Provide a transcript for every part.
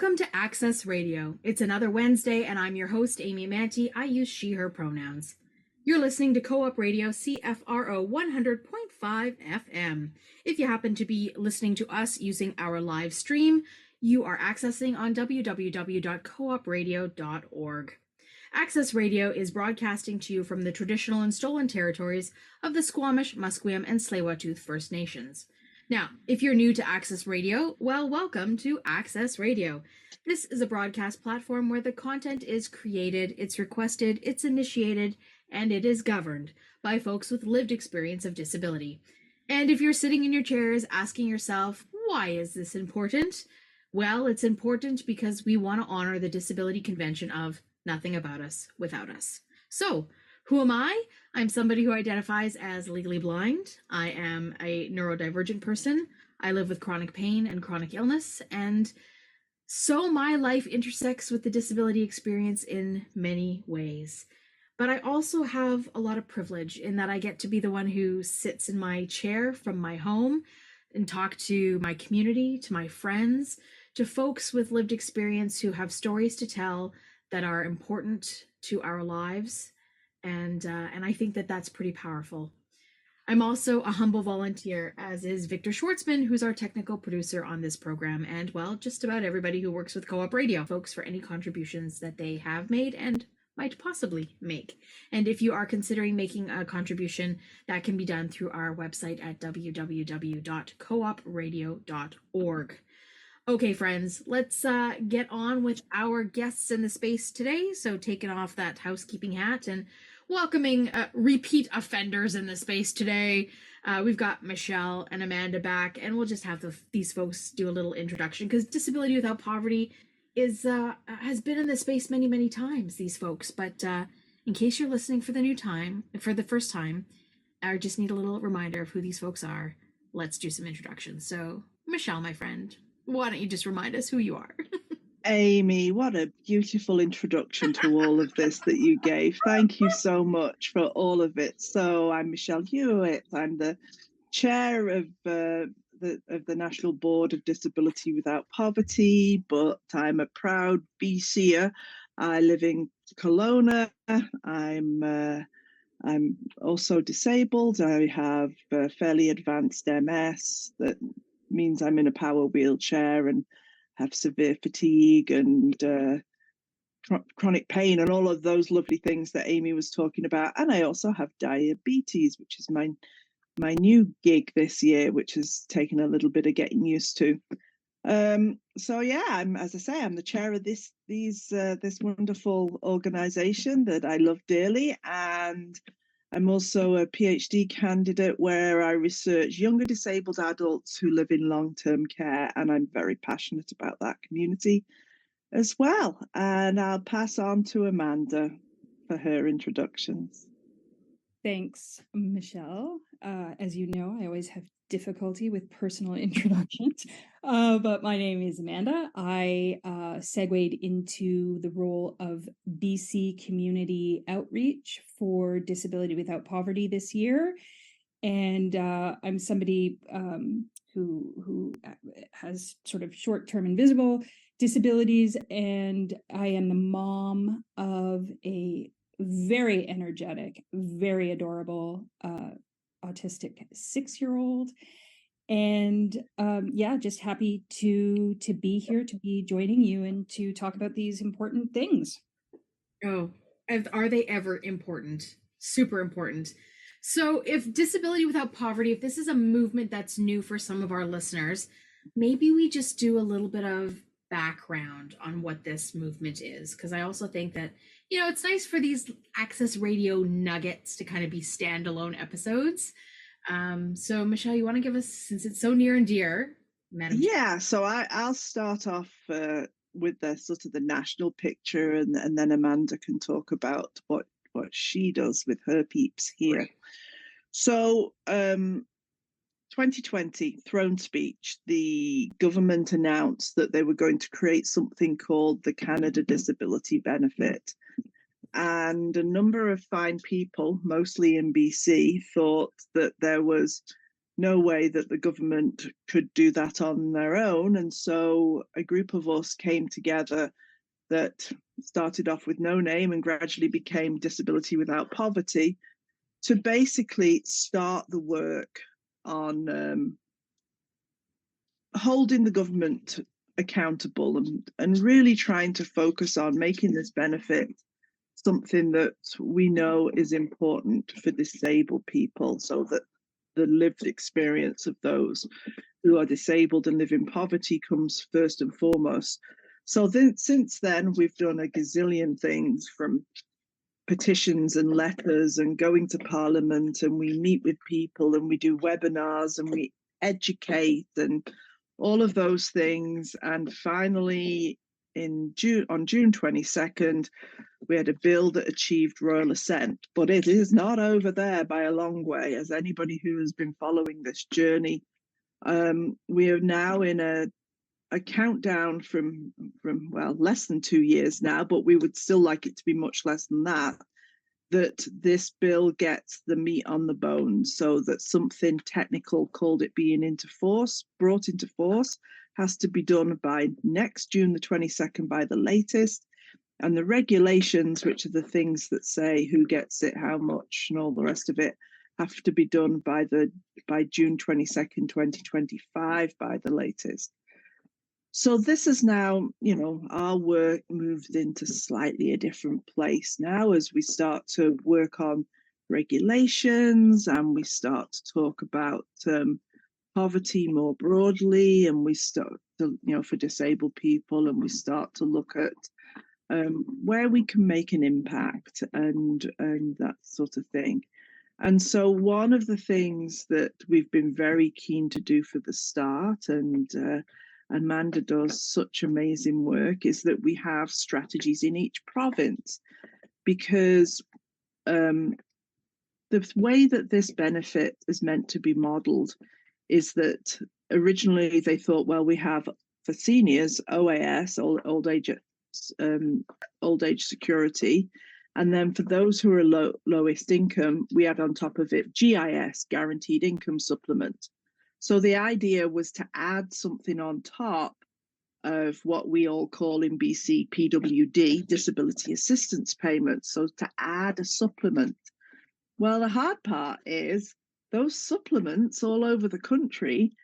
Welcome to Access Radio. It's another Wednesday, and I'm your host, Amy Amantea. I use she, her pronouns. You're listening to Co-op Radio CFRO 100.5 FM. If you happen to be listening to us using our live stream, you are accessing on www.coopradio.org. Access Radio is broadcasting to you from the traditional and stolen territories of the Squamish, Musqueam, and Tsleil-Waututh First Nations. Now, if you're new to Access Radio, well, welcome to Access Radio. This is a broadcast platform where the content is created, it's requested, it's initiated, and it is governed by folks with lived experience of disability. And if you're sitting in your chairs asking yourself, why is this important? Well, it's important because we want to honor the Disability Convention of Nothing About Us Without Us. So, who am I? I'm somebody who identifies as legally blind. I am a neurodivergent person. I live with chronic pain and chronic illness, and so my life intersects with the disability experience in many ways. But I also have a lot of privilege in that I get to be the one who sits in my chair from my home and talk to my community, to my friends, to folks with lived experience who have stories to tell that are important to our lives. And I think that that's pretty powerful. I'm also a humble volunteer, as is Victor Schwartzman, who's our technical producer on this program, and, well, just about everybody who works with Co-op Radio, folks, for any contributions that they have made and might possibly make. And if you are considering making a contribution, that can be done through our website at www.coopradio.org. Okay, friends, let's get on with our guests in the space today. So taking off that housekeeping hat and welcoming repeat offenders in the space today. We've got Michelle and Amanda back, and we'll just have these folks do a little introduction because Disability Without Poverty is has been in the space many, many times, these folks. But in case you're listening for the first time, I just need a little reminder of who these folks are. Let's do some introductions. So, Michelle, my friend, why don't you just remind us who you are? Amy, what a beautiful introduction to all of this that you gave. Thank you so much for all of it. So I'm Michelle Hewitt. I'm the chair of the National Board of Disability Without Poverty, but I'm a proud BCer. I live in Kelowna. I'm also disabled. I have fairly advanced MS. That means I'm in a power wheelchair and have severe fatigue and chronic pain and all of those lovely things that Amy was talking about. And I also have diabetes, which is my new gig this year, which has taken a little bit of getting used to. So yeah, I'm the chair of this wonderful organization that I love dearly, and I'm also a PhD candidate where I research younger disabled adults who live in long-term care, and I'm very passionate about that community as well. And I'll pass on to Amanda for her introductions. Thanks, Michelle. As you know, I always have difficulty with personal introductions, but my name is Amanda. I segued into the role of BC Community Outreach for Disability Without Poverty this year. And I'm somebody who has sort of short-term invisible disabilities, and I am the mom of a very energetic, very adorable autistic 6-year-old, and just happy to be here, to be joining you and to talk about these important things. Oh, are they ever important? Super important. So if Disability Without Poverty, if this is a movement that's new for some of our listeners, maybe we just do a little bit of background on what this movement is, because I also think that, it's nice for these Access Radio nuggets to kind of be standalone episodes. So Michelle, you want to give us, since it's so near and dear, Madam? Yeah, so I'll start off with the sort of the national picture, and then Amanda can talk about what she does with her peeps here. Right. So 2020 throne speech, the government announced that they were going to create something called the Canada Disability Benefit. And a number of fine people, mostly in BC, thought that there was no way that the government could do that on their own. And so a group of us came together that started off with no name and gradually became Disability Without Poverty, to basically start the work on holding the government accountable and really trying to focus on making this benefit something that we know is important for disabled people, so that the lived experience of those who are disabled and live in poverty comes first and foremost. So then, since then, we've done a gazillion things, from petitions and letters and going to Parliament, and we meet with people and we do webinars and we educate and all of those things. And finally, on June 22nd, we had a bill that achieved royal assent, but it is not over there by a long way, as anybody who has been following this journey. We are now in a countdown from well, less than 2 years now, but we would still like it to be much less than that this bill gets the meat on the bone, so that something technical called it being brought into force, has to be done by next June the 22nd by the latest. And the regulations, which are the things that say who gets it, how much, and all the rest of it, have to be done by June 22nd, 2025 by the latest. So this is now, our work moved into slightly a different place now, as we start to work on regulations and we start to talk about poverty more broadly, and we start to, for disabled people, and we start to look at where we can make an impact and that sort of thing. And so one of the things that we've been very keen to do for the start, and Amanda does such amazing work, is that we have strategies in each province, because the way that this benefit is meant to be modelled is that originally they thought, well, we have for seniors OAS, old age security, and then for those who are lowest income, we add on top of it GIS, guaranteed income supplement. So the idea was to add something on top of what we all call in BC PWD, disability assistance payments. So to add a supplement. Well, the hard part is those supplements all over the country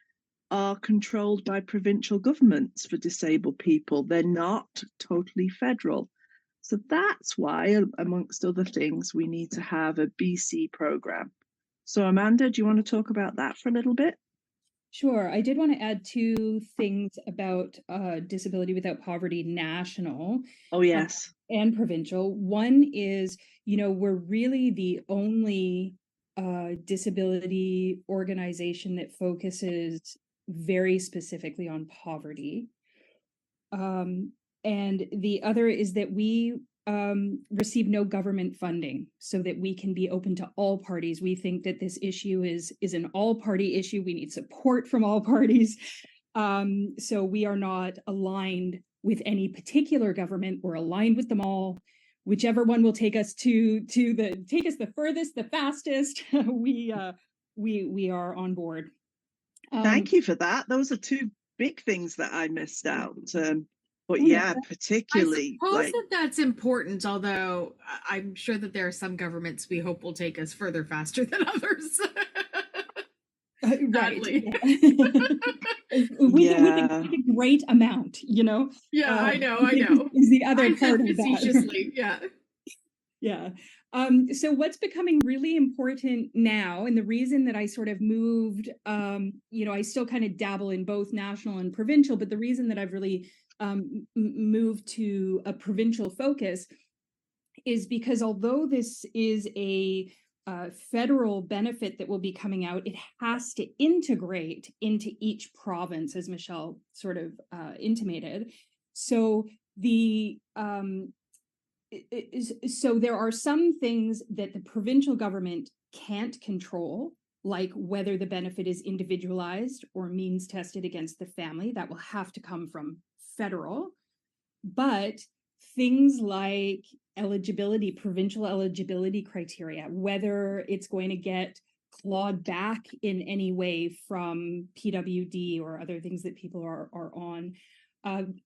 are controlled by provincial governments for disabled people. They're not totally federal. So that's why, amongst other things, we need to have a BC program. So Amanda, do you want to talk about that for a little bit? Sure. I did want to add two things about Disability Without Poverty National. Oh, yes. And provincial. One is, we're really the only disability organization that focuses very specifically on poverty. And the other is that we receive no government funding, so that we can be open to all parties. We think that this issue is an all-party issue. We need support from all parties. So we are not aligned with any particular government. We're aligned with them all. Whichever one will take us the furthest, the fastest, we are on board. Thank you for that. Those are two big things that I missed out. But yeah, particularly, I suppose that's important, although I'm sure that there are some governments we hope will take us further faster than others. Right. With a great amount, Yeah, I know. Is the other part of that. Yeah. Yeah. So what's becoming really important now, and the reason that I sort of moved, I still kind of dabble in both national and provincial, but the reason that I've really moved to a provincial focus is because although this is a federal benefit that will be coming out, it has to integrate into each province, as Michelle sort of intimated. So so there are some things that the provincial government can't control, like whether the benefit is individualized or means tested against the family. That will have to come from federal. But things like eligibility, provincial eligibility criteria, whether it's going to get clawed back in any way from PWD or other things that people are on.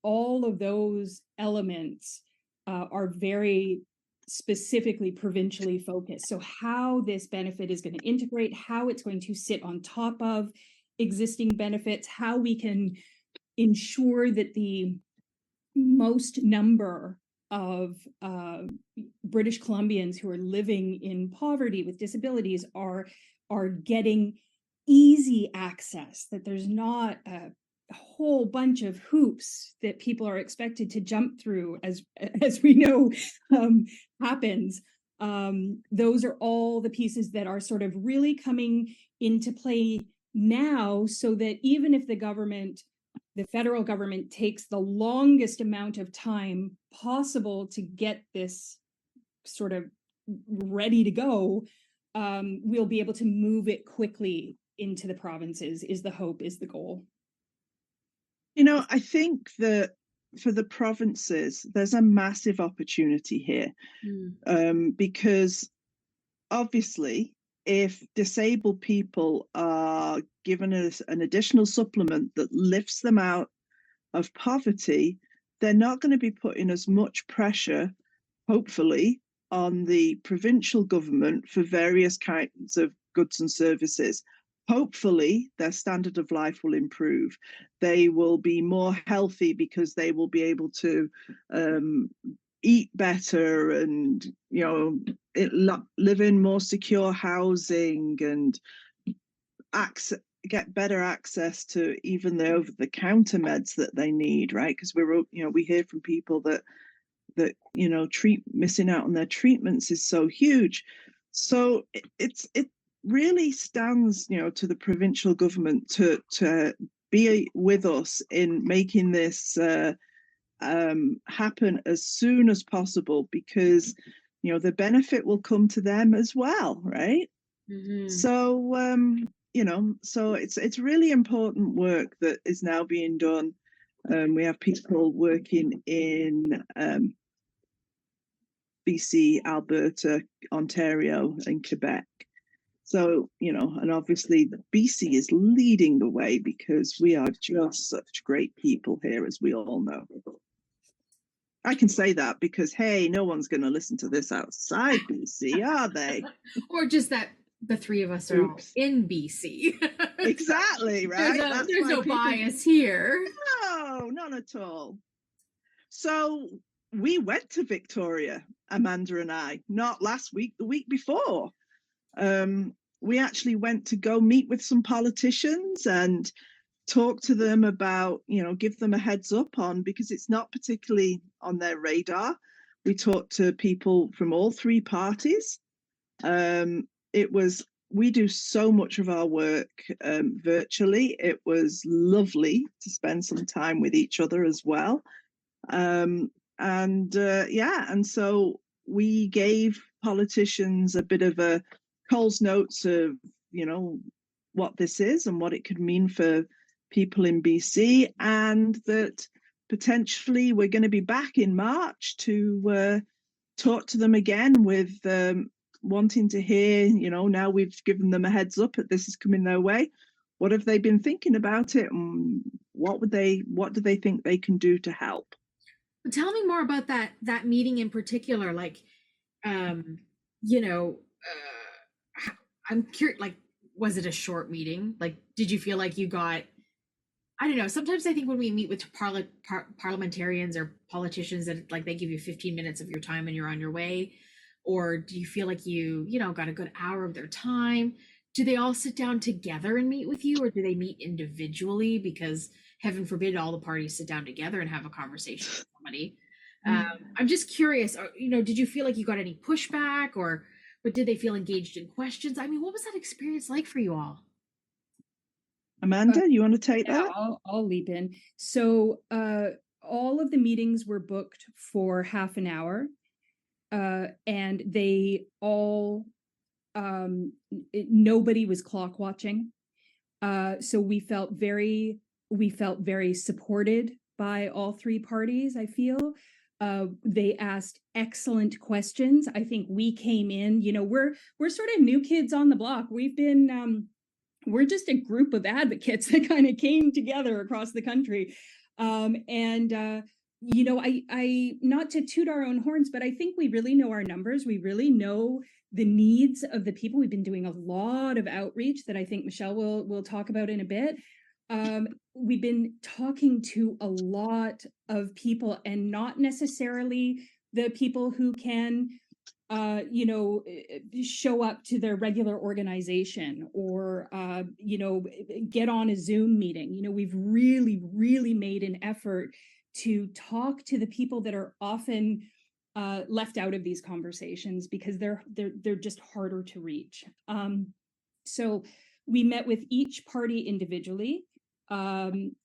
All of those elements are very specifically provincially focused. So how this benefit is going to integrate, how it's going to sit on top of existing benefits, how we can ensure that the most number of British Columbians who are living in poverty with disabilities are getting easy access, that there's not a whole bunch of hoops that people are expected to jump through, as we know happens. Those are all the pieces that are sort of really coming into play now, so that even if the federal government takes the longest amount of time possible to get this sort of ready to go, we'll be able to move it quickly into the provinces, is the hope, is the goal. I think that for the provinces, there's a massive opportunity here, because obviously, if disabled people are given an additional supplement that lifts them out of poverty, they're not going to be putting as much pressure, hopefully, on the provincial government for various kinds of goods and services. Hopefully, their standard of life will improve. They will be more healthy because they will be able to eat better and, live in more secure housing and get better access to even the over-the-counter meds that they need, right? Because we hear from people that missing out on their treatments is so huge. So it really stands, to the provincial government to be with us in making this happen as soon as possible, because the benefit will come to them as well, right? So so it's really important work that is now being done. We have people working in BC, Alberta, Ontario, and Quebec. So, and obviously BC is leading the way because we are just such great people here, as we all know. I can say that because, hey, no one's going to listen to this outside BC, are they? Or just that the three of us are all in BC. Exactly, right? There's no bias here. No, none at all. So we went to Victoria, Amanda and I, not last week, the week before. We actually went to go meet with some politicians and talk to them about, give them a heads up on, because it's not particularly on their radar. We talked to people from all three parties. We do so much of our work virtually. It was lovely to spend some time with each other as well. And so we gave politicians a bit of a Coles Notes of, what this is and what it could mean for people in BC, and that potentially we're going to be back in March to talk to them again with wanting to hear, now we've given them a heads up that this is coming their way. What have they been thinking about it, and what do they think they can do to help? Tell me more about that meeting in particular. Like, I'm curious, like, was it a short meeting? Like, did you feel like you got, I don't know, sometimes I think when we meet with parliamentarians or politicians, that like they give you 15 minutes of your time and you're on your way, or do you feel like you got a good hour of their time? Do they all sit down together and meet with you, or do they meet individually? Because heaven forbid all the parties sit down together and have a conversation with somebody. I'm just curious, did you feel like you got any pushback, or did they feel engaged in questions? I mean, what was that experience like for you all? Amanda, you want to take that? I'll leap in. So all of the meetings were booked for half an hour, and they all, nobody was clock watching. So we felt very supported by all three parties, I feel. They asked excellent questions. I think we came in, we're sort of new kids on the block. We've been, we're just a group of advocates that kind of came together across the country. I not to toot our own horns, but I think we really know our numbers. We really know the needs of the people. We've been doing a lot of outreach that I think Michelle will talk about in a bit. We've been talking to a lot of people, and not necessarily the people who can show up to their regular organization or get on a Zoom meeting. We've really made an effort to talk to the people that are often left out of these conversations because they're just harder to reach. So we met with each party individually. Green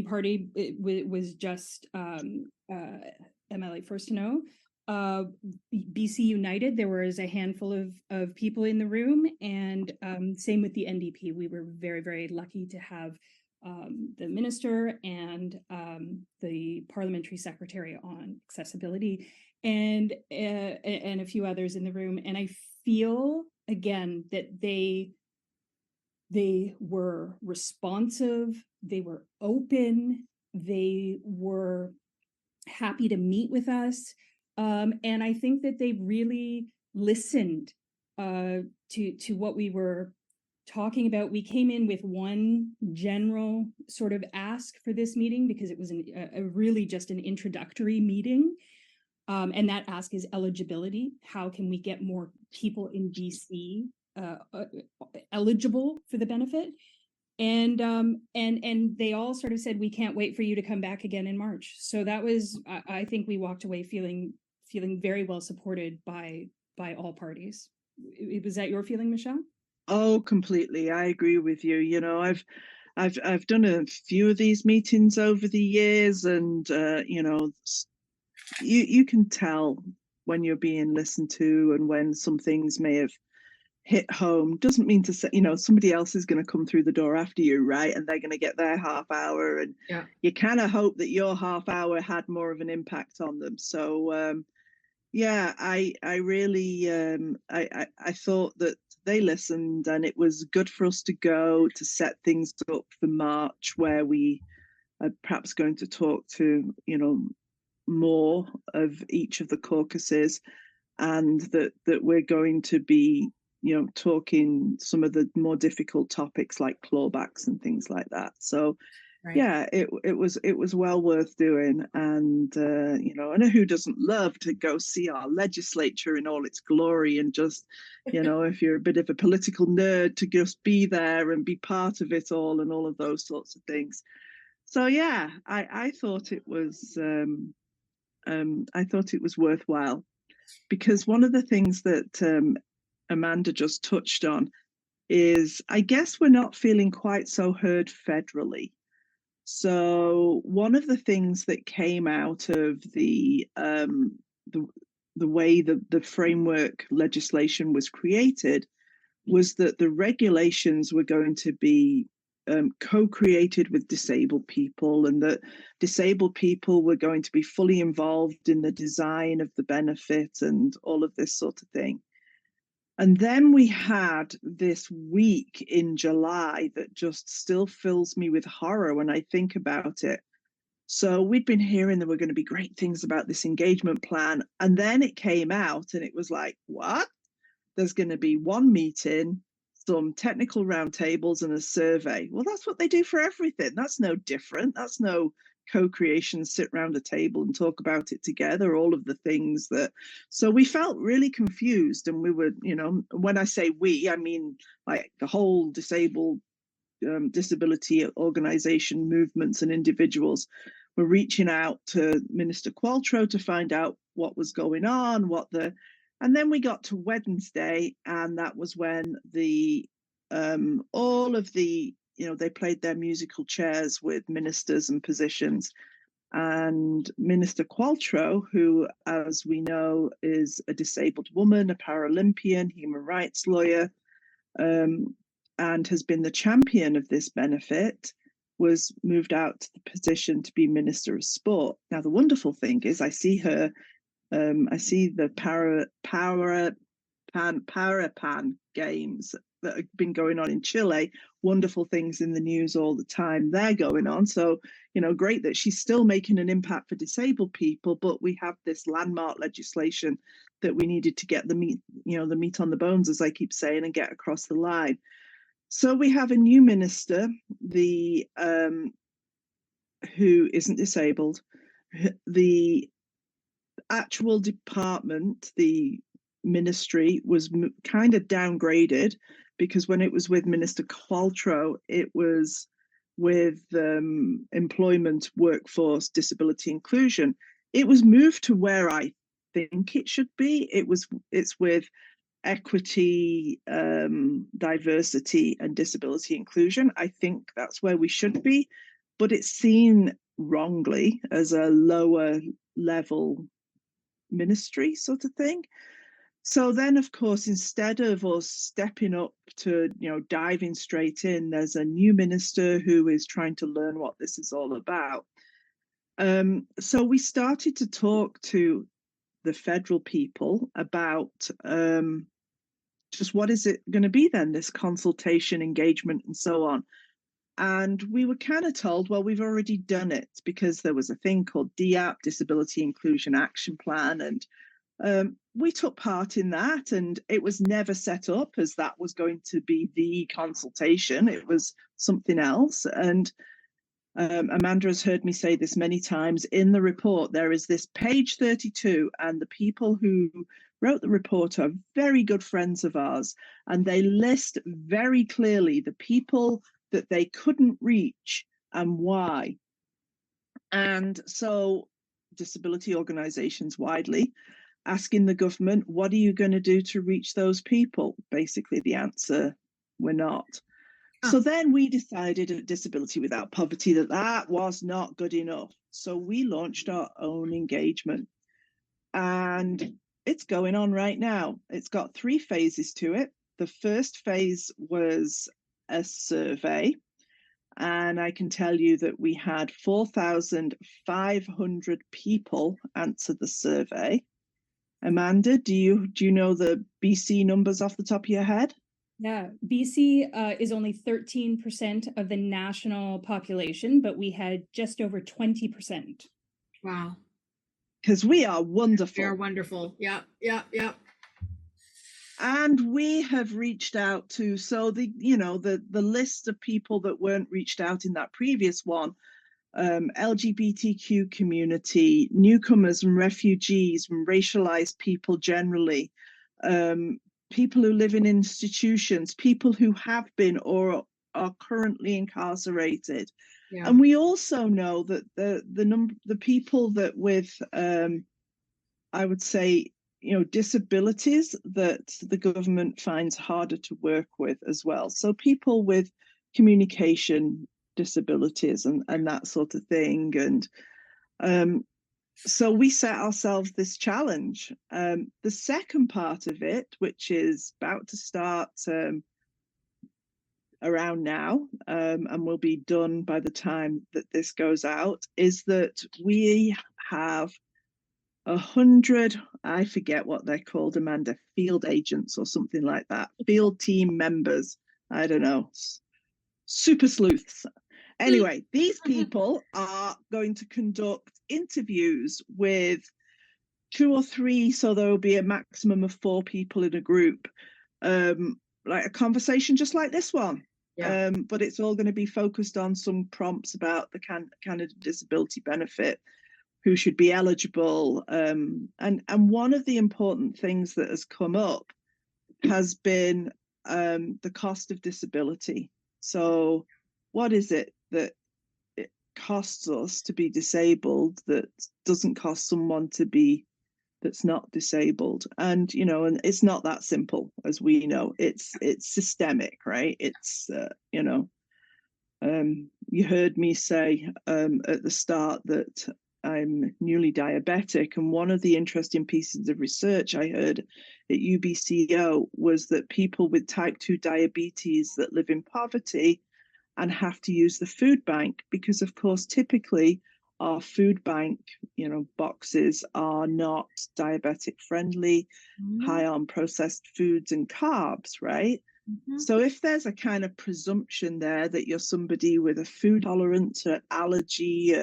Party was just MLA First to Know. BC United, there was a handful of people in the room, and same with the NDP. We were very lucky to have the minister and the parliamentary secretary on accessibility, and a few others in the room. And I feel again that they were responsive, they were open, they were happy to meet with us. And I think that they really listened to what we were talking about. We came in with one general sort of ask for this meeting because it was really just an introductory meeting. And that ask is eligibility. How can we get more people in BC eligible for the benefit? And they all sort of said, we can't wait for you to come back again in March. So that was, I think we walked away feeling very well supported by all parties. Was that your feeling, Michelle? Oh, completely. I agree with you. I've done a few of these meetings over the years, and you can tell when you're being listened to and when some things may have hit home. Doesn't mean to say, somebody else is going to come through the door after you, right? And they're going to get their half hour, and you kind of hope that your half hour had more of an impact on them. So I really I thought that they listened, and it was good for us to go to set things up for March, where we are perhaps going to talk to more of each of the caucuses, and that we're going to be talking some of the more difficult topics like clawbacks and things like that. So yeah, it was well worth doing. And I know who doesn't love to go see our legislature in all its glory, and just if you're a bit of a political nerd, to just be there and be part of it all, and all of those sorts of things. So yeah, I thought it was worthwhile, because one of the things that Amanda just touched on is, I guess, we're not feeling quite so heard federally. So one of the things that came out of the way the framework legislation was created was that the regulations were going to be co-created with disabled people, and that disabled people were going to be fully involved in the design of the benefit and all of this sort of thing. And then we had this week in July that just still fills me with horror when I think about it. So we'd been hearing there were going to be great things about this engagement plan, and then it came out and it was like, what? There's going to be one meeting, some technical roundtables, and a survey. Well, that's what they do for everything. That's no different. That's no co-creation, sit around a table and talk about it together, all of the things that. So we felt really confused, and we were, when I say we, I mean like the whole disabled disability organization movements and individuals were reaching out to Minister Qualtrough to find out what was going on, and then we got to Wednesday, and that was when the all of the they played their musical chairs with ministers and positions. And Minister Qualtrough, who, as we know, is a disabled woman, a Paralympian, human rights lawyer, and has been the champion of this benefit, was moved out to the position to be Minister of Sport. Now, the wonderful thing is I see her, I see the Parapan games that have been going on in Chile. Wonderful things in the news all the time. They're going on. So, great that she's still making an impact for disabled people, but we have this landmark legislation that we needed to get the meat on the bones, as I keep saying, and get across the line. So we have a new minister, who isn't disabled. The actual department, the ministry, was kind of downgraded, because when it was with Minister Qualtrough, it was with employment, workforce, disability inclusion. It was moved to where I think it should be. It's with equity, diversity, and disability inclusion. I think that's where we should be, but it's seen wrongly as a lower level ministry sort of thing. So then, of course, instead of us stepping up to, diving straight in, there's a new minister who is trying to learn what this is all about. So we started to talk to the federal people about just what is it going to be then, this consultation, engagement, and so on. And we were kind of told, well, we've already done it, because there was a thing called DAP, Disability Inclusion Action Plan, and we took part in that, and it was never set up as that was going to be the consultation. It was something else. And Amanda has heard me say this many times. In the report, there is this page 32, and the people who wrote the report are very good friends of ours, and they list very clearly the people that they couldn't reach and why. And so disability organizations widely asking the government, what are you going to do to reach those people? Basically, the answer, we're not. So then we decided at Disability Without Poverty that was not good enough. So we launched our own engagement, and it's going on right now. It's got 3 phases to it. The first phase was a survey, and I can tell you that we had 4,500 people answer the survey. Amanda, do you know the BC numbers off the top of your head? Yeah, BC is only 13% of the national population, but we had just over 20%. Wow. Because we are wonderful. We are wonderful. Yep. And we have reached out to, so the list of people that weren't reached out in that previous one, LGBTQ community, newcomers and refugees, and racialized people generally, people who live in institutions, people who have been or are currently incarcerated. Yeah. And we also know that the people that with I would say, disabilities that the government finds harder to work with as well. So people with communication disabilities and that sort of thing. And so we set ourselves this challenge. The second part of it, which is about to start around now, and will be done by the time that this goes out, is that we have 100, I forget what they're called, Amanda, field agents or something like that, field team members, I don't know, super sleuths. Anyway, these people are going to conduct interviews with 2 or 3, so there will be a maximum of 4 people in a group, like a conversation just like this one. Yeah. But it's all going to be focused on some prompts about the Canada Disability Benefit, who should be eligible. And one of the important things that has come up has been the cost of disability. So what is it that it costs us to be disabled that doesn't cost someone that's not disabled? And, and it's not that simple, as we know. It's systemic, right? It's, you heard me say at the start that I'm newly diabetic, and one of the interesting pieces of research I heard at UBCO was that people with type 2 diabetes that live in poverty and have to use the food bank because, of course, typically our food bank, boxes are not diabetic friendly, high on processed foods and carbs, right? So if there's a kind of presumption there that you're somebody with a food tolerance or allergy,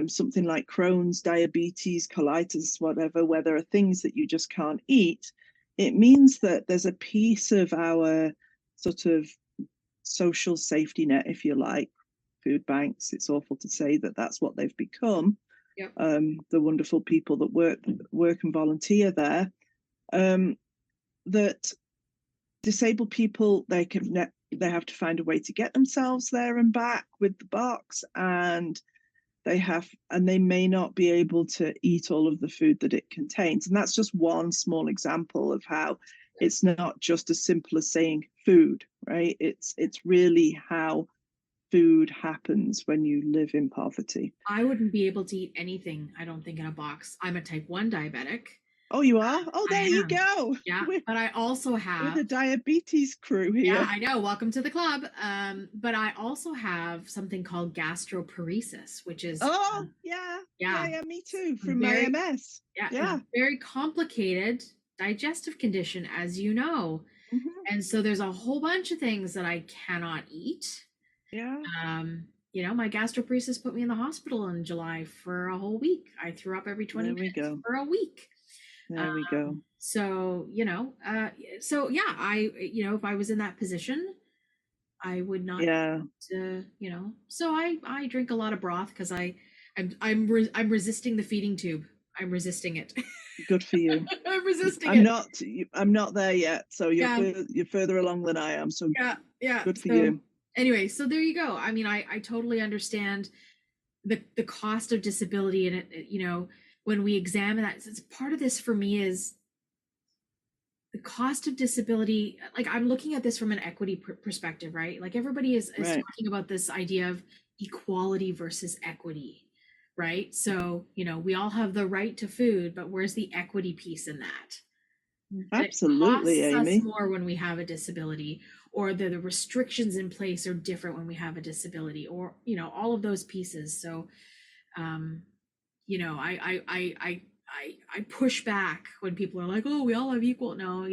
something like Crohn's, diabetes, colitis, whatever, where there are things that you just can't eat, it means that there's a piece of our sort of social safety net, if you like, food banks. It's awful to say that that's what they've become. Yep. The wonderful people that work and volunteer there, that disabled people, they have to find a way to get themselves there and back with the box, and they may not be able to eat all of the food that it contains. And that's just one small example of how it's not just as simple as saying food, right? It's really how food happens when you live in poverty. I wouldn't be able to eat anything, I don't think, in a box. I'm a type 1 diabetic. Oh, you are? Oh, there you go. Yeah, but I also have... We're the diabetes crew here. Yeah, I know. Welcome to the club. But I also have something called gastroparesis, which is... Oh, yeah, me too, from my MS. Yeah. Very complicated digestive condition, as you know. And so there's a whole bunch of things that I cannot eat. Yeah. My gastroparesis put me in the hospital in July for a whole week. I threw up every 20 minutes for a week. There we go. So, if I was in that position, I would not, so I drink a lot of broth because I'm resisting the feeding tube. I'm resisting it. Good for you. I'm resisting it. I'm not there yet. So you're further along than I am. So yeah. Good for you. Anyway, so there you go. I mean, I totally understand the cost of disability, and it, when we examine that, it's part of this for me is the cost of disability. Like, I'm looking at this from an equity perspective, right? Like, everybody is talking about this idea of equality versus equity, right? So, we all have the right to food, but where's the equity piece in that? Absolutely, it costs Amy. us more when we have a disability, or the restrictions in place are different when we have a disability, or, all of those pieces. So, I push back when people are like, oh, we all have equal. No,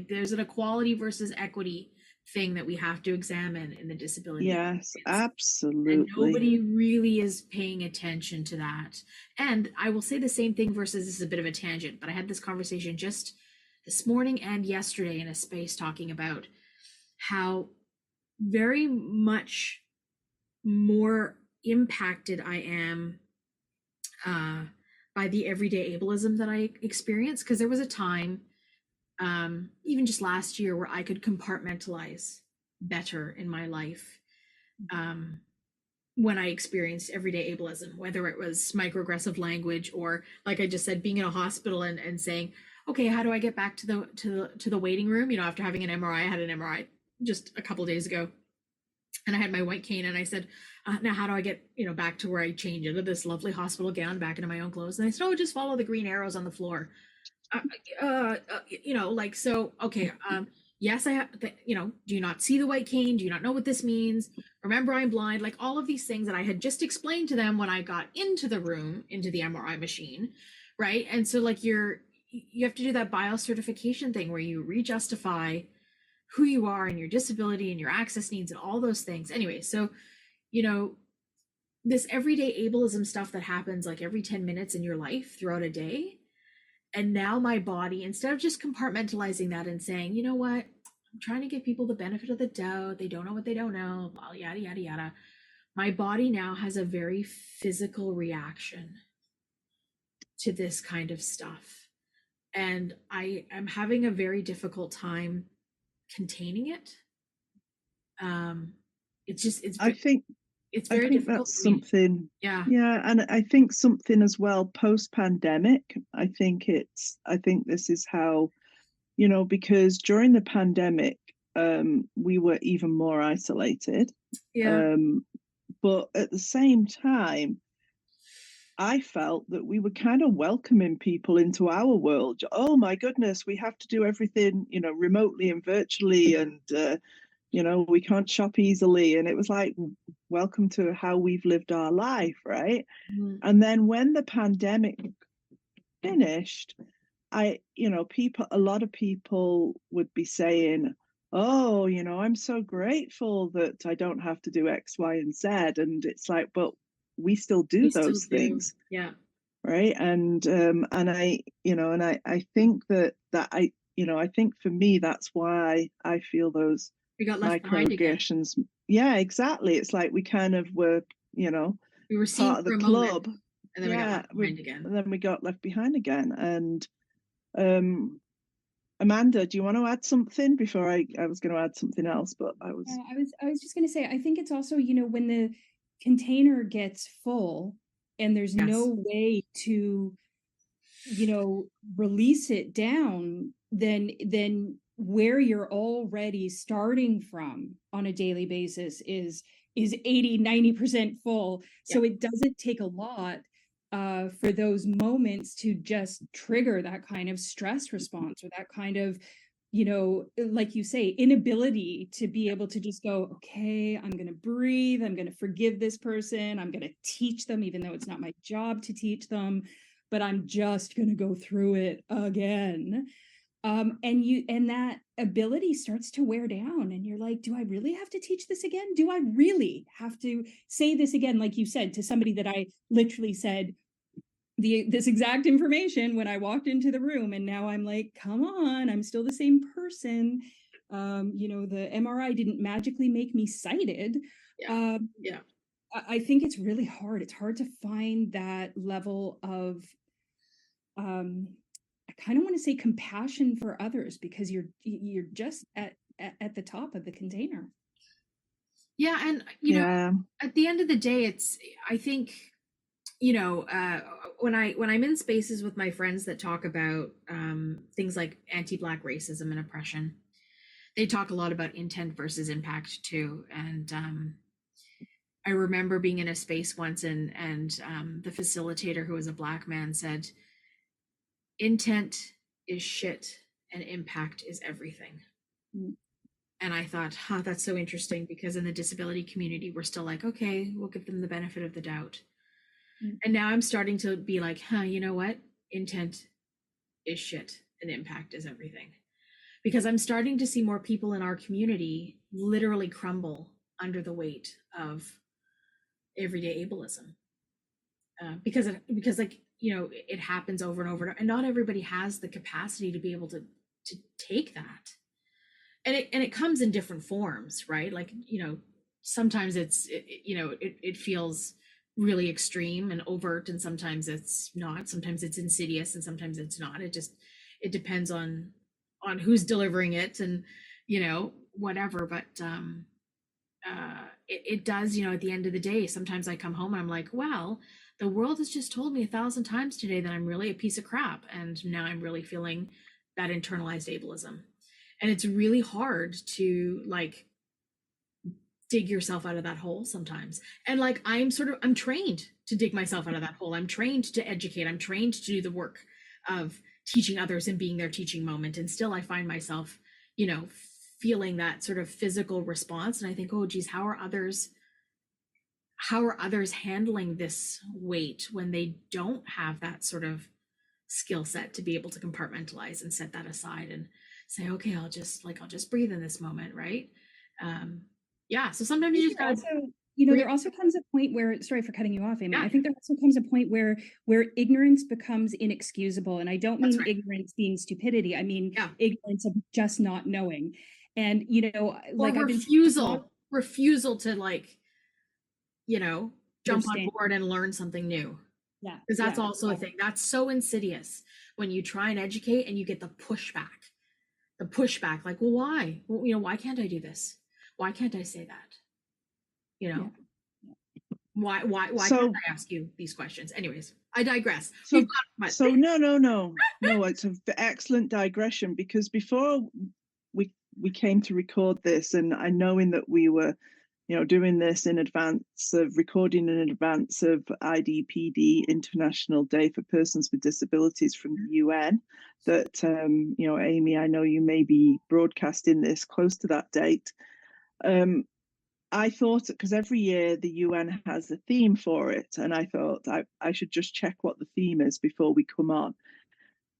there's an equality versus equity thing that we have to examine in the disability. Yes, absolutely. And nobody really is paying attention to that. And I will say the same thing versus, this is a bit of a tangent, but I had this conversation just this morning and yesterday in a space talking about how very much more impacted I am by the everyday ableism that I experienced, because there was a time, even just last year, where I could compartmentalize better in my life when I experienced everyday ableism, whether it was microaggressive language or, like I just said, being in a hospital and saying, okay, how do I get back to the waiting room? After having an MRI, I had an MRI just a couple of days ago, and I had my white cane, and I said, now how do I get back to where I change into this lovely hospital gown back into my own clothes? And they said, oh, just follow the green arrows on the floor. So okay, yes, I have, do you not see the white cane? Do you not know what this means? Remember, I'm blind. Like, all of these things that I had just explained to them when I got into the room, into the MRI machine, right? And so, like, you have to do that biocertification thing where you re-justify who you are and your disability and your access needs and all those things. Anyway, so, this everyday ableism stuff that happens like every 10 minutes in your life throughout a day. And now my body, instead of just compartmentalizing that and saying, you know what, I'm trying to give people the benefit of the doubt. They don't know what they don't know, blah, yada, yada, yada. My body now has a very physical reaction to this kind of stuff. And I am having a very difficult time containing it. It's very difficult. That's something. Yeah, and I think something as well post-pandemic. I think this is how, because during the pandemic, we were even more isolated. Yeah. But at the same time, I felt that we were kind of welcoming people into our world. Oh my goodness, we have to do everything, remotely and virtually, and you know, we can't shop easily. And it was like, welcome to how we've lived our life, right? Mm. And then when the pandemic finished, you know, a lot of people would be saying, oh, you know, I'm so grateful that I don't have to do X, Y, and Z. And it's like, but we still do We still those do. things. Yeah. Right. And I, you know, and I think that I, you know, I think for me, that's why I feel those We got left behind again. microaggressions. Yeah, exactly. It's like we kind of were, you know, We were seen part of for the a moment, club. and then we got left behind again. And then we got left behind again. And Amanda, do you want to add something before I was going to add something else, but I was. I was just going to say, I think it's also, you know, when the container gets full and there's Yes. no way to, you know, release it down, then where you're already starting from on a daily basis is 80-90% full. So it doesn't take a lot for those moments to just trigger that kind of stress response, or that kind of, you know, like you say, inability to be able to just go, okay, I'm going to breathe, I'm going to forgive this person, I'm going to teach them, even though it's not my job to teach them, but I'm just going to go through it again. And that ability starts to wear down, and you're like, do I really have to teach this again? Do I really have to say this again? Like you said, to somebody that I literally said this exact information when I walked into the room, and now I'm like, come on, I'm still the same person. You know, the MRI didn't magically make me sighted. Yeah. I think it's really hard. It's hard to find that level of I kind of want to say compassion for others, because you're just at the top of the container. Yeah, and you know, at the end of the day, it's, I think, you know, when I'm in spaces with my friends that talk about things like anti-Black racism and oppression, they talk a lot about intent versus impact too. And I remember being in a space once, and the facilitator, who was a Black man, said, intent is shit and impact is everything. And I thought, that's so interesting, because in the disability community, we're still like, okay, we'll give them the benefit of the doubt. And now I'm starting to be like, you know what? Intent is shit and impact is everything. Because I'm starting to see more people in our community literally crumble under the weight of everyday ableism. Because like, you know, it happens over and over, and not everybody has the capacity to be able to take that. And it comes in different forms, right? Like, you know, sometimes it feels really extreme and overt, and sometimes it's not. Sometimes it's insidious, and sometimes it's not. It depends on who's delivering it, and, you know, whatever. But it does, you know, at the end of the day, sometimes I come home and I'm like, well, the world has just told me 1,000 times today that I'm really a piece of crap, and now I'm really feeling that internalized ableism. And it's really hard to, like, dig yourself out of that hole sometimes. And like, I'm trained to dig myself out of that hole. I'm trained to educate. I'm trained to do the work of teaching others and being their teaching moment. And still I find myself, you know, feeling that sort of physical response. And I think, oh geez, how are others handling this weight when they don't have that sort of skill set to be able to compartmentalize and set that aside and say, okay, I'll just breathe in this moment, right? Yeah, so sometimes you just gotta also, you know, there also comes a point where, sorry for cutting you off, Amy. I think there also comes a point where ignorance becomes inexcusable. And I don't mean ignorance being stupidity. I mean ignorance of just not knowing. And, you know, like, or refusal to, like, you know, jump on board and learn something new. Yeah. Because that's also a thing. That's so insidious when you try and educate and you get the pushback. Like, well, why? Well, you know, why can't I do this? Why can't I say that? You know, why can't I ask you these questions? Anyways, I digress. No, it's an excellent digression, because before we came to record this, and I knowing that we were, you know, doing this in advance of recording, in advance of IDPD, International Day for Persons with Disabilities, from the UN, that, you know, Amy, I know you may be broadcasting this close to that date. I thought, because every year the UN has a theme for it, and I thought I should just check what the theme is before we come on.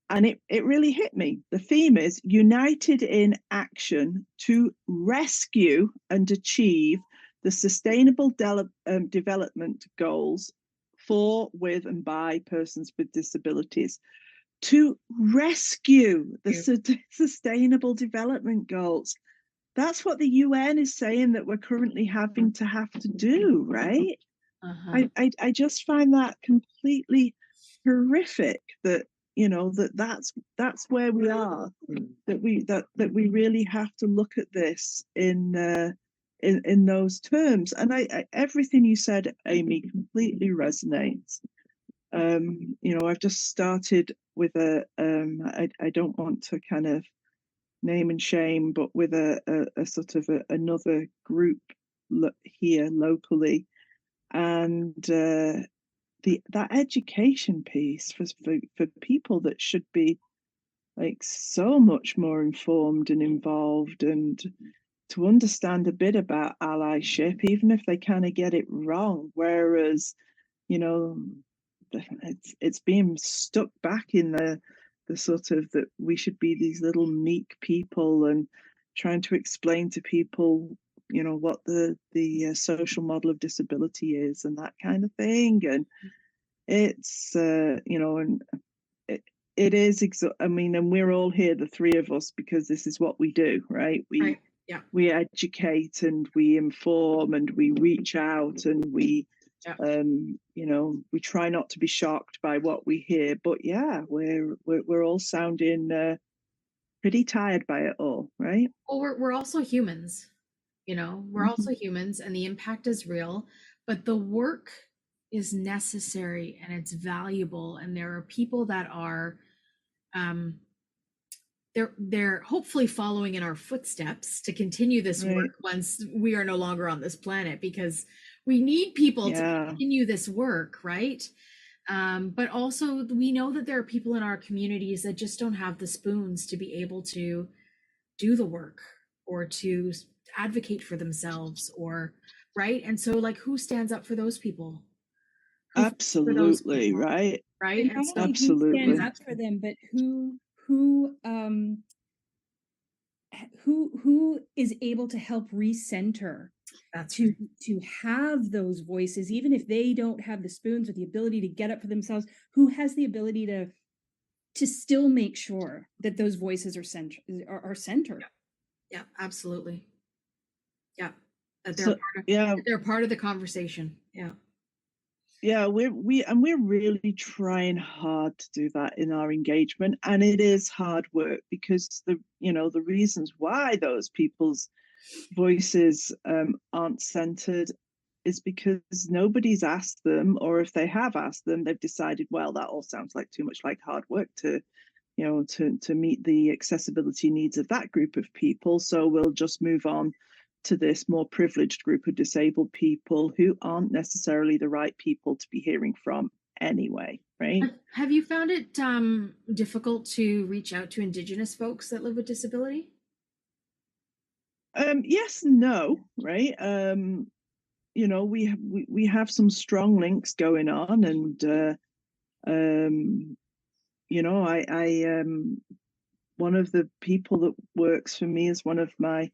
And it really hit me. The theme is United in Action to Rescue and Achieve the Sustainable Development Goals for, with, and by persons with disabilities. To rescue the Sustainable Development Goals. That's what the UN is saying that we're currently having to have to do, right? I just find that completely horrific that, you know, that's where we are, that we really have to look at this in those terms. And I everything you said, Amy, completely resonates. You know, I've just started with I don't want to kind of name and shame, but with a sort of another group here locally, and that education piece for people that should be like so much more informed and involved, and to understand a bit about allyship, even if they kind of get it wrong. Whereas, you know, it's being stuck back in the sort of that we should be these little meek people, and trying to explain to people, you know, what the social model of disability is and that kind of thing. And it's you know, and it is I mean, and we're all here, the three of us, because this is what we do, right? We educate and we inform and we reach out and we you know, we try not to be shocked by what we hear, but yeah, we're all sounding pretty tired by it all, right? Well, we're also humans, you know, we're also humans, and the impact is real, but the work is necessary and it's valuable, and there are people that are they're hopefully following in our footsteps to continue this work once we are no longer on this planet, because we need people to continue this work, right? But also we know that there are people in our communities that just don't have the spoons to be able to do the work or to advocate for themselves, or right. And so, like, who stands up for those people? Absolutely, right? And not only absolutely who stands up for them, but who is able to help recenter, to have those voices, even if they don't have the spoons or the ability to get up for themselves. Who has the ability to still make sure that those voices are centered? Yeah, absolutely. Yeah, that they're part of the conversation. Yeah, we're really trying hard to do that in our engagement, and it is hard work, because the reasons why those people's voices aren't centered is because nobody's asked them, or if they have asked them, they've decided, well, that all sounds like too much like hard work to meet the accessibility needs of that group of people, so we'll just move on to this more privileged group of disabled people who aren't necessarily the right people to be hearing from anyway, right? Have you found it difficult to reach out to Indigenous folks that live with disability? Yes and no, right? You know, we have some strong links going on, and you know, I one of the people that works for me as one of my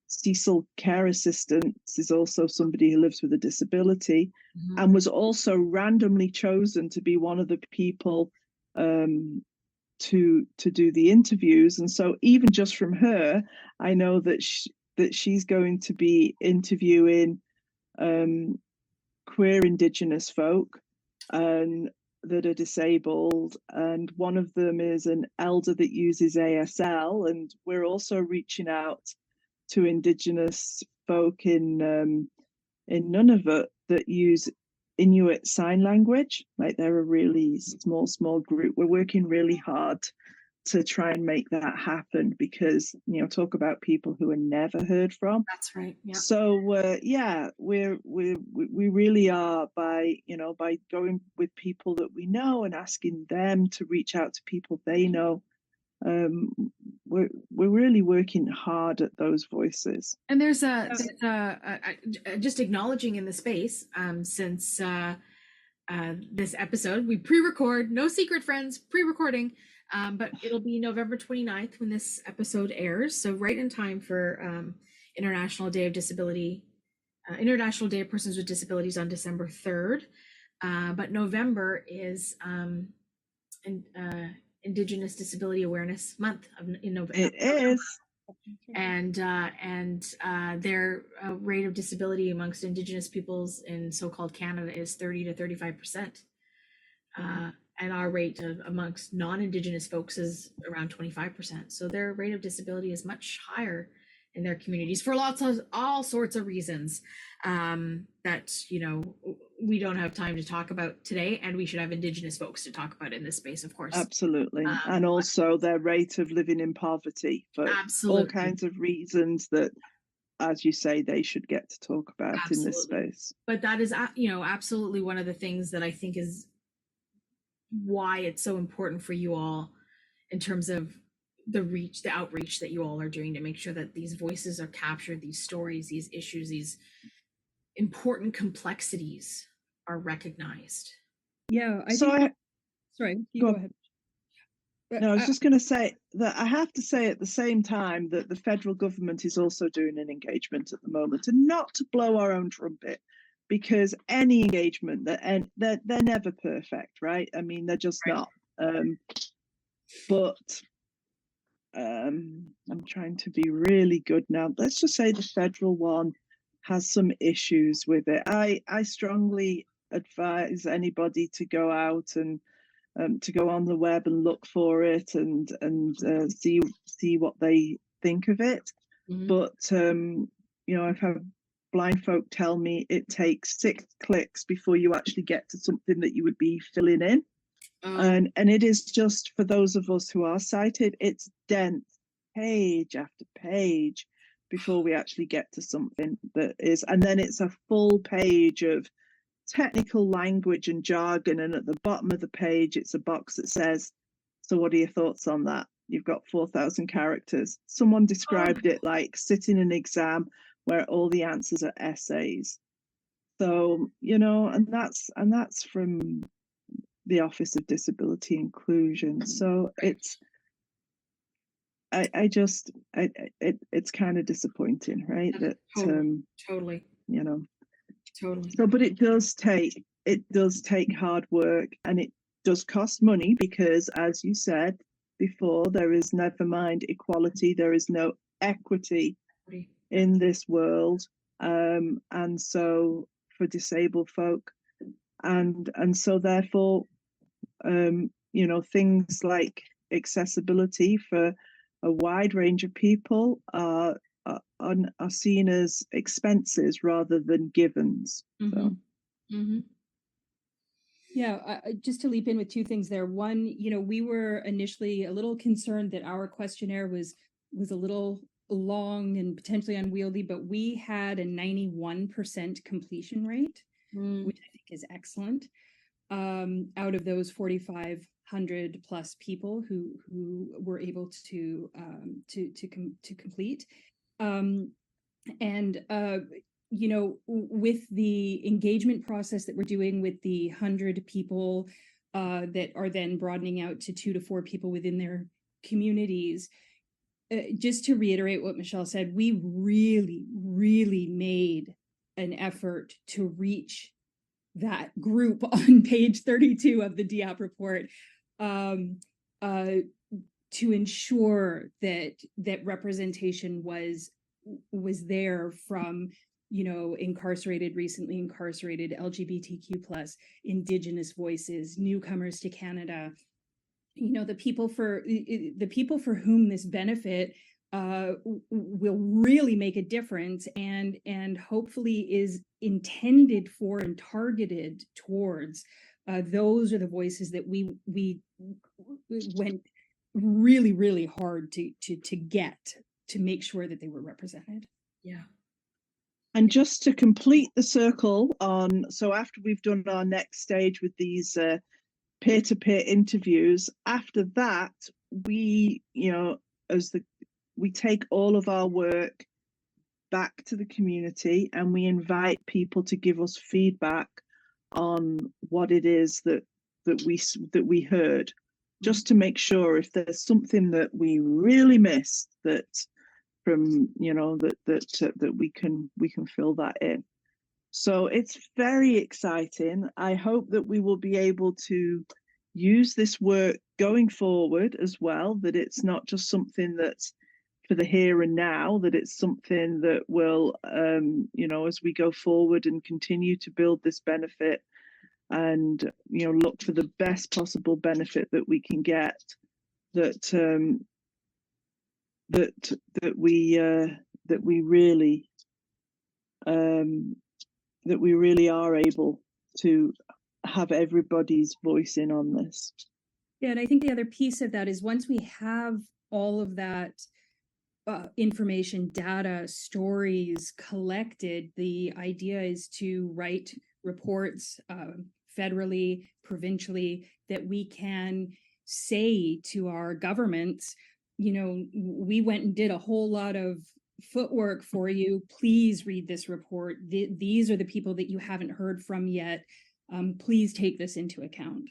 Cecil care assistants is also somebody who lives with a disability, and was also randomly chosen to be one of the people to do the interviews. And so even just from her, I know that she's going to be interviewing queer Indigenous folk and that are disabled, and one of them is an elder that uses ASL, and we're also reaching out to Indigenous folk in Nunavut that use Inuit Sign Language. Like, they're a really small group. We're working really hard to try and make that happen, because, you know, talk about people who are never heard from. That's right. Yeah. So yeah, we really are, by going with people that we know and asking them to reach out to people they know, we're really working hard at those voices. And there's just acknowledging in the space, since this episode, we pre-record, no secret friends, pre-recording, but it'll be November 29th when this episode airs, so right in time for International Day of Disability, International Day of Persons with Disabilities on December 3rd, but November is Indigenous Disability Awareness Month in November. It is. And their rate of disability amongst Indigenous peoples in so-called Canada is 30 to 35%. And our rate amongst non-Indigenous folks is around 25%. So their rate of disability is much higher in their communities for all sorts of reasons that, you know, we don't have time to talk about today, and we should have Indigenous folks to talk about in this space, of course. Absolutely. And also their rate of living in poverty for all kinds of reasons that, as you say, they should get to talk about in this space. But that is, you know, absolutely one of the things that I think is why it's so important for you all in terms of the outreach that you all are doing to make sure that these voices are captured, these stories, these issues, these important complexities are recognized. Yeah, sorry, you go ahead. No, I was just going to say that I have to say at the same time that the federal government is also doing an engagement at the moment, and not to blow our own trumpet, because any engagement that they're never perfect, right? I mean, they're just not. But I'm trying to be really good now. Let's just say the federal one has some issues with it. I strongly advise anybody to go out and to go on the web and look for it and see what they think of it. Mm-hmm. But you know, I've had blind folk tell me it takes 6 clicks before you actually get to something that you would be filling in. And it is just, for those of us who are sighted, it's dense, page after page, before we actually get to something that is, and then it's a full page of technical language and jargon, and at the bottom of the page it's a box that says, so what are your thoughts on that? You've got 4,000 characters. Someone described it like sitting an exam where all the answers are essays. So, you know, and that's from the Office of Disability Inclusion. So it's it's kind of disappointing, right? That totally, you know, totally. So, but it does take hard work, and it does cost money, because, as you said before, there is, never mind equality, there is no equity in this world, and so for disabled folk, and so therefore, you know, things like accessibility for a wide range of people are seen as expenses rather than givens. Mm-hmm. So. Mm-hmm. Yeah, just to leap in with 2 things there. One, you know, we were initially a little concerned that our questionnaire was a little long and potentially unwieldy, but we had a 91% completion rate, which I think is excellent. Out of those 4,500 plus people who were able to complete, and you know, with the engagement process that we're doing with the 100 people that are then broadening out to 2 to 4 people within their communities, just to reiterate what Michelle said, we really made an effort to reach that group on page 32 of the DIAP report, to ensure that representation was there from, you know, recently incarcerated LGBTQ plus, Indigenous voices, newcomers to Canada, you know, the people for whom this benefit will really make a difference, and hopefully is intended for and targeted towards. Those are the voices that we went really hard to get, to make sure that they were represented. Yeah. And just to complete the circle on, so after we've done our next stage with these peer-to-peer interviews. After that, we, we take all of our work back to the community and we invite people to give us feedback on what it is that we heard, just to make sure if there's something that we really missed, that from that we can fill that in. So it's very exciting. I hope that we will be able to use this work going forward as well, that it's not just something that's for the here and now, that it's something that will, as we go forward and continue to build this benefit and, look for the best possible benefit that we can get, that we really are able to have everybody's voice in on this. Yeah, and I think the other piece of that is once we have all of that information, data, stories collected, the idea is to write reports federally, provincially, that we can say to our governments, we went and did a whole lot of footwork for you. Please read this report. These are the people that you haven't heard from yet. Please take this into account.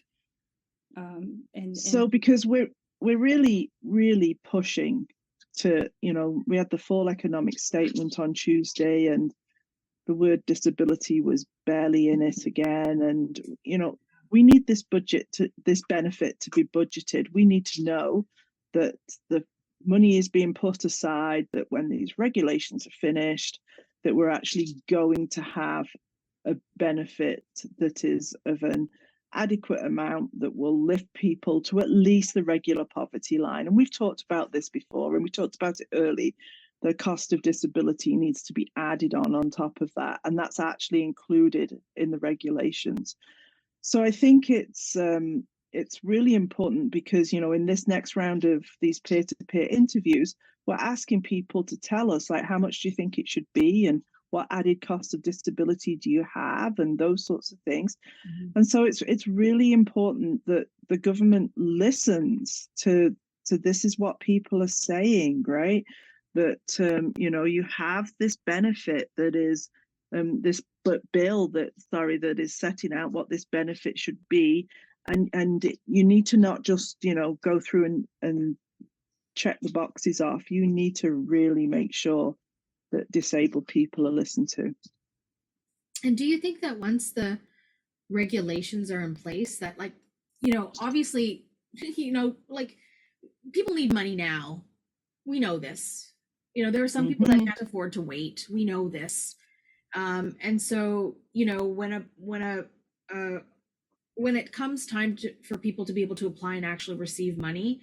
So because we're really, really pushing to, we had the fall economic statement on Tuesday and the word disability was barely in it again. And, we need this benefit to be budgeted. We need to know that the money is being put aside, that when these regulations are finished, that we're actually going to have a benefit that is of an adequate amount that will lift people to at least the regular poverty line. And we've talked about this before, and we talked about it early. The cost of disability needs to be added on top of that, and that's actually included in the regulations. So I think it's really important because, in this next round of these peer-to-peer interviews, we're asking people to tell us, like, how much do you think it should be, and what added cost of disability do you have, and those sorts of things. Mm-hmm. And so it's really important that the government listens to this is what people are saying, right? That you have this benefit that is this bill that is setting out what this benefit should be, and you need to not just go through and check the boxes off. You need to really make sure that disabled people are listened to. And do you think that once the regulations are in place, that obviously, like, people need money now. We know this. There are some people that can't afford to wait. We know this. And so, when it comes time for people to be able to apply and actually receive money,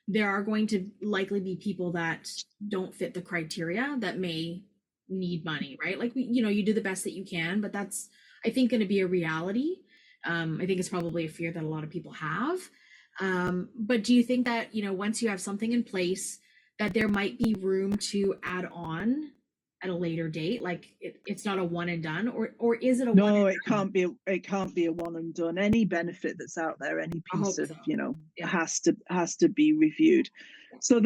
there are going to likely be people that don't fit the criteria that may need money, right? Like, you do the best that you can, but that's, I think, going to be a reality. I think it's probably a fear that a lot of people have. But do you think that, once you have something in place, that there might be room to add on at a later date? Like it's not a one and done, or is it a one? No, it can't be a one and done. Any benefit that's out there, any piece of, has to be reviewed. So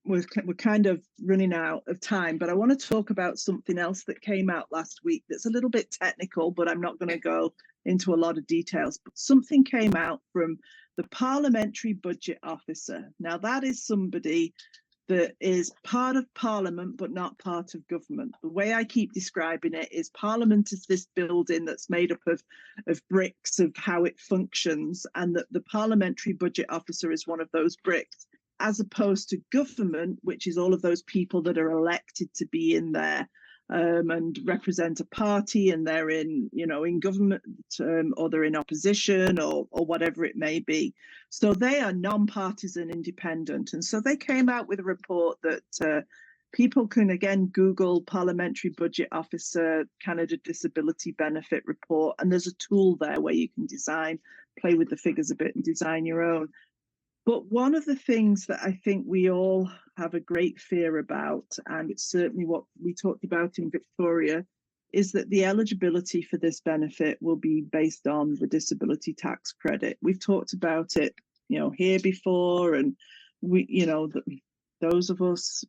we're kind of running out of time, but I want to talk about something else that came out last week that's a little bit technical, but I'm not going to go into a lot of details. But something came out from the Parliamentary Budget Officer. Now, that is somebody that is part of Parliament, but not part of government. The way I keep describing it is Parliament is this building that's made up of bricks of how it functions, and that the Parliamentary Budget Officer is one of those bricks, as opposed to government, which is all of those people that are elected to be in there and represent a party, and they're in government or they're in opposition or whatever it may be. So they are non-partisan, independent. And so they came out with a report that people can, again, Google Parliamentary Budget Officer Canada Disability Benefit Report. And there's a tool there where you can play with the figures a bit and design your own. But one of the things that I think we all have a great fear about, and it's certainly what we talked about in Victoria, is that the eligibility for this benefit will be based on the disability tax credit. We've talked about it, here before, and those of us,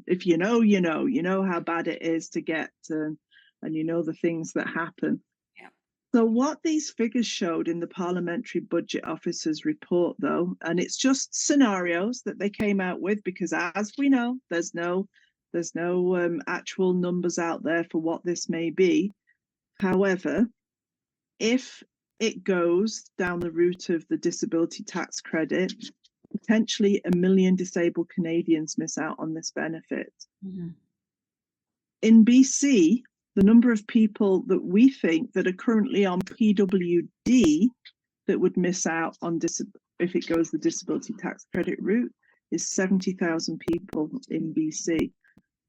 if you know how bad it is to get, and the things that happen. Yeah. So what these figures showed in the Parliamentary Budget Officer's report, though, and it's just scenarios that they came out with, because as we know, there's no actual numbers out there for what this may be. However, if it goes down the route of the disability tax credit, potentially 1 million disabled Canadians miss out on this benefit. Mm-hmm. In BC, the number of people that we think that are currently on PWD that would miss out on if it goes the disability tax credit route is 70,000 people in BC.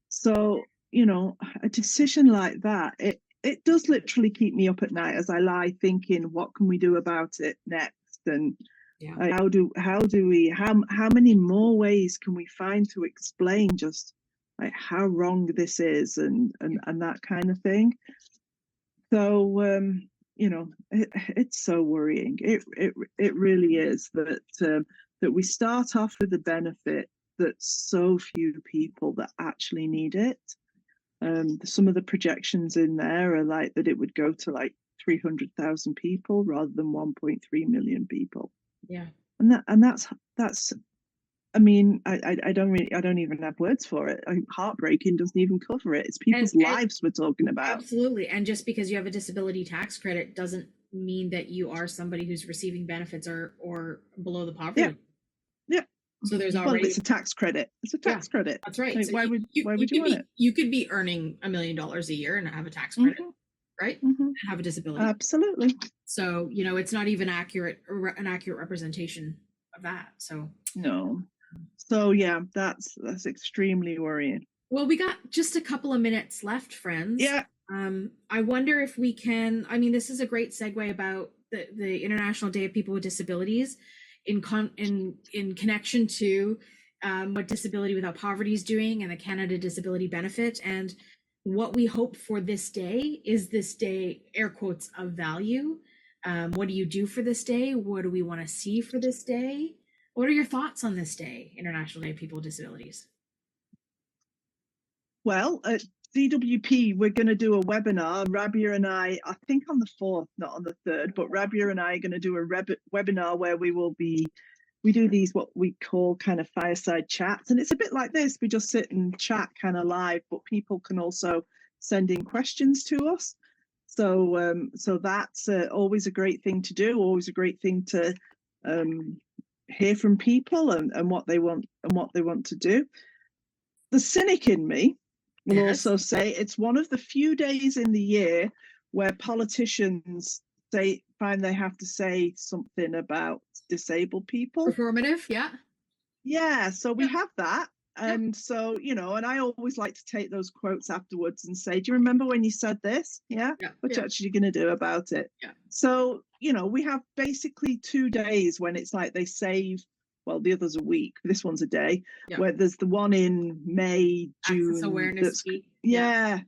So, a decision like that, it does literally keep me up at night as I lie thinking, what can we do about it next? And how many more ways can we find to explain just like how wrong this is and that kind of thing. So, it's so worrying. It really is that we start off with a benefit that so few people that actually need it. Some of the projections in there are like that it would go to like 300,000 people rather than 1.3 million people. Yeah. And that's I mean, I don't even have words for it. Heartbreaking doesn't even cover it. It's people's lives we're talking about. Absolutely. And just because you have a disability tax credit doesn't mean that you are somebody who's receiving benefits or below the poverty. Yeah. So there's already it's a tax credit. It's a tax credit. That's right. Like, So why would you want it? You could be earning $1 million a year and have a tax credit, right? Mm-hmm. And have a disability. Absolutely. So, it's not even an accurate representation of that. So no. So yeah, that's extremely worrying. Well, we got just a couple of minutes left, friends. Yeah. I wonder if we can, this is a great segue about the International Day of People with Disabilities in connection to what Disability Without Poverty is doing and the Canada Disability Benefit. And what we hope for this day is this day, air quotes, of value. What do you do for this day? What do we want to see for this day? What are your thoughts on this day, International Day of People with Disabilities? Well, at DWP, we're going to do a webinar. Rabia and I think on the 4th, not on the 3rd, but Rabia and I are going to do a webinar where we do these, what we call kind of fireside chats. And it's a bit like this. We just sit and chat kind of live, but people can also send in questions to us. So that's always a great thing to do, always a great thing to hear from people and what they want to do. The cynic in me will also say it's one of the few days in the year where politicians find they have to say something about disabled people. Performative, yeah. So we have that. And so, and I always like to take those quotes afterwards and say, do you remember when you said this? What you're actually going to do about it? So, we have basically 2 days when it's like they save, well, the other's a week. This one's a day, where there's the one in May, June. Access Awareness Week. Yeah.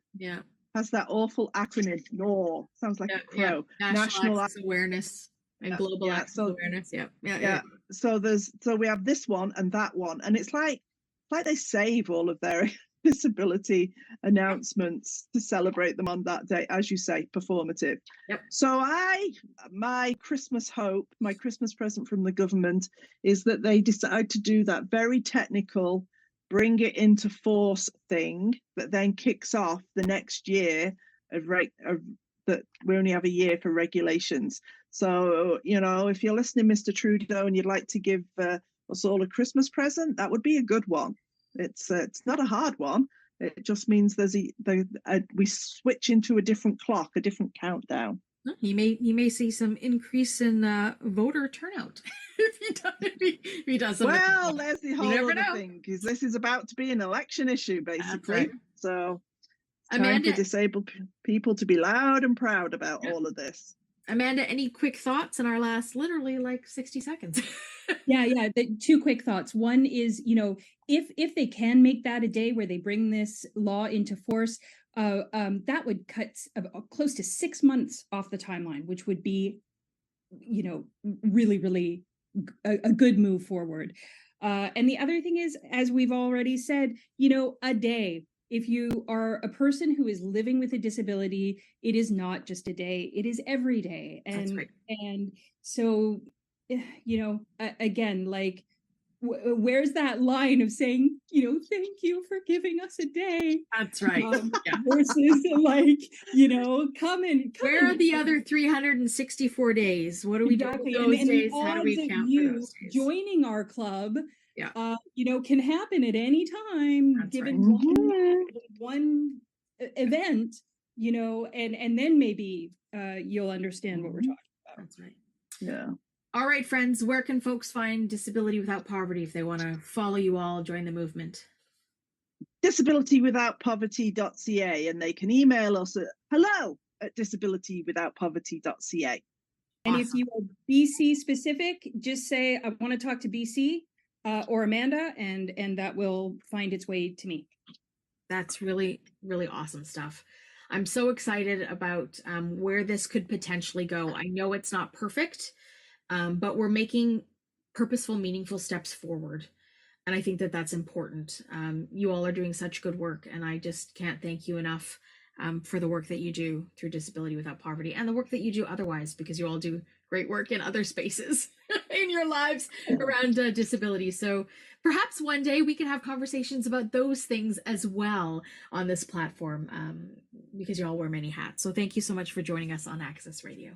Has that awful acronym, NOR. Sounds like a crow. National Access Awareness and Global Access Awareness. So we have this one and that one. And it's like they save all of their disability announcements to celebrate them on that day, as you say, performative. So my Christmas hope, my Christmas present from the government is that they decide to do that very technical, bring it into force thing that then kicks off the next year that we only have a year for regulations. So, if you're listening, Mr. Trudeau, and you'd like to give us all a Christmas present, that would be a good one. It's not a hard one. It just means we switch into a different clock, a different countdown. You may see some increase in voter turnout if he does something. Well, there's the whole other thing, because this is about to be an election issue, basically. Right. So it's time for disabled people to be loud and proud about all of this. Amanda, any quick thoughts in our last literally 60 seconds? Yeah. 2 quick thoughts. One is, if they can make that a day where they bring this law into force, that would cut close to 6 months off the timeline, which would be, really, really a good move forward. And the other thing is, as we've already said, a day. If you are a person who is living with a disability, it is not just a day, it is every day. That's right. And so, again, like, where's that line of saying, thank you for giving us a day? That's right. Yeah. Versus like, come and Where are the other 364 days? What do we do with exactly. those And days? the How do odds we of count for you those days? joining our club, Yeah. can happen at any time, That's given one event, and then maybe you'll understand what we're talking about. That's right. Yeah. All right, friends, where can folks find Disability Without Poverty if they want to follow you all, join the movement? disabilitywithoutpoverty.ca, and they can email us at hello@disabilitywithoutpoverty.ca. And if you are BC specific, just say, I want to talk to BC or Amanda, and that will find its way to me. That's really, really awesome stuff. I'm so excited about where this could potentially go. I know it's not perfect, but we're making purposeful, meaningful steps forward. And I think that that's important. You all are doing such good work, and I just can't thank you enough for the work that you do through Disability Without Poverty and the work that you do otherwise, because you all do great work in other spaces in your lives around disability. So perhaps one day we can have conversations about those things as well on this platform, because you all wear many hats. So thank you so much for joining us on Access Radio.